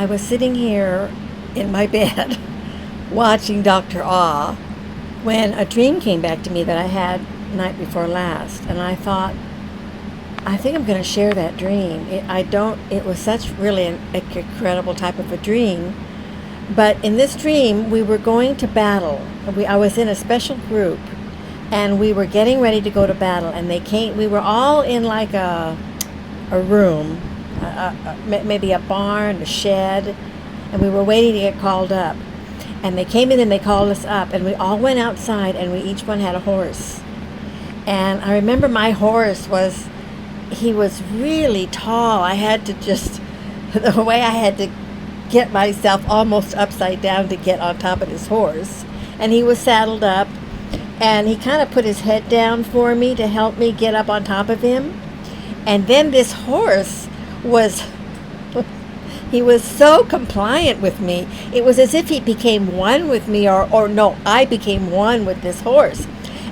I was sitting here in my bed watching Dr. Ah when a dream came back to me that I had night before last, and I thought, I think I'm going to share that dream. It was such really an incredible type of a dream. But in this dream, we were going to battle. I was in a special group, and we were getting ready to go to battle. And they came. We were all in like a room, maybe a barn, a shed, and we were waiting to get called up. And they came in and they called us up, and we all went outside, and we each one had a horse. And I remember my horse he was really tall. I had to just, the way I had to get myself almost upside down to get on top of his horse. And he was saddled up, and he kind of put his head down for me to help me get up on top of him. And then this horse he was so compliant with me. It was as if he became one with me, or no, I became one with this horse.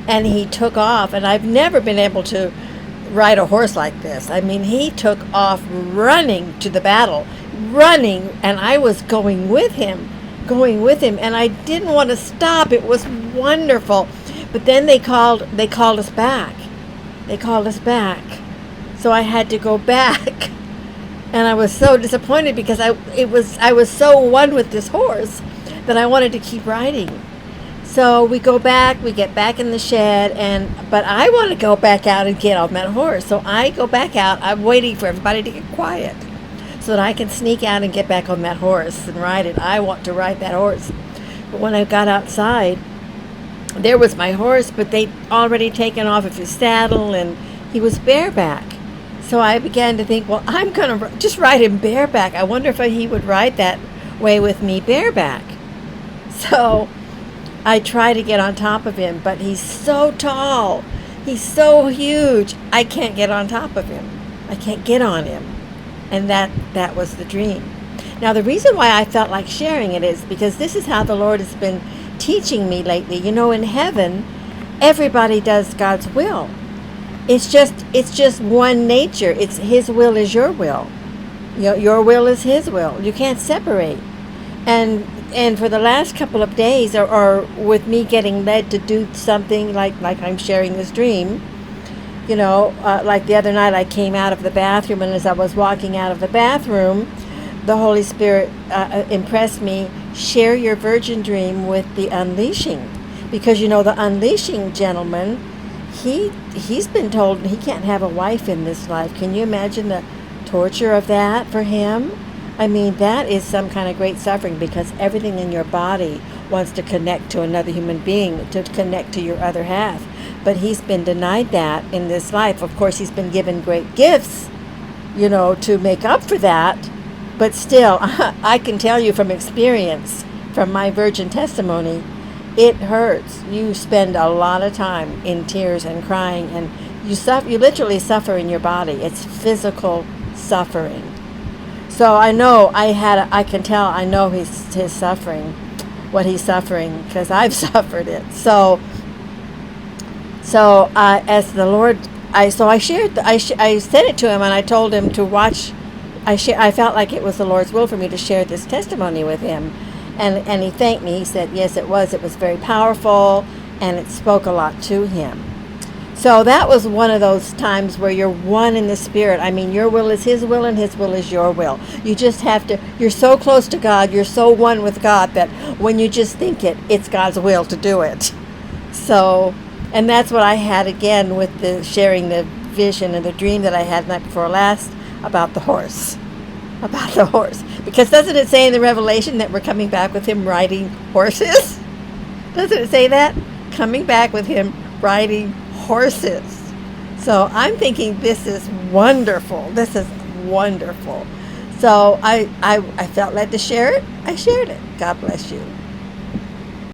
And he took off, and I've never been able to ride a horse like this. I mean, he took off running to the battle, running, and I was going with him, and I didn't want to stop. It was wonderful. But then they called us back. So I had to go back. And I was so disappointed because I was so one with this horse that I wanted to keep riding. So we go back, we get back in the shed, but I want to go back out and get on that horse. So I go back out. I'm waiting for everybody to get quiet so that I can sneak out and get back on that horse and ride it. I want to ride that horse. But when I got outside, there was my horse, but they'd already taken off of his saddle, and he was bareback. So I began to think, well, I'm going to just ride him bareback. I wonder if he would ride that way with me bareback. So I try to get on top of him, but he's so tall. He's so huge. I can't get on top of him. I can't get on him. And that was the dream. Now, the reason why I felt like sharing it is because this is how the Lord has been teaching me lately. You know, in heaven, everybody does God's will. It's just one nature. It's His will is your will. Your will is His will. You can't separate. And for the last couple of days, or with me getting led to do something like I'm sharing this dream, like the other night I came out of the bathroom, and as I was walking out of the bathroom, the Holy Spirit impressed me, share your virgin dream with the unleashing. Because, the unleashing gentleman, he's been told he can't have a wife in this life. Can you imagine the torture of that for him? I mean, that is some kind of great suffering, because everything in your body wants to connect to another human being, to connect to your other half. But he's been denied that in this life. Of course, he's been given great gifts, to make up for that. But still, I can tell you from experience, from my virgin testimony, it hurts. You spend a lot of time in tears and crying, and you literally suffer in your body. It's physical suffering. So I know I can tell, I know his suffering, what he's suffering, because I've suffered it. So as the Lord, I sent it to him, and I told him to watch. I felt like it was the Lord's will for me to share this testimony with him, and he thanked me. He said, yes, it was very powerful, and it spoke a lot to him. So that was one of those times where you're one in the Spirit. I mean, your will is His will, and His will is your will. You just have to, you're so close to God, you're so one with God, that when you just think it's God's will to do it. So, and that's what I had again with the sharing the vision and the dream that I had the night before last about the horse. Because doesn't it say in the Revelation that we're coming back with Him riding horses? Doesn't it say that? Coming back with Him riding horses. So I'm thinking this is wonderful. So I felt led to share it. I shared it. God bless you.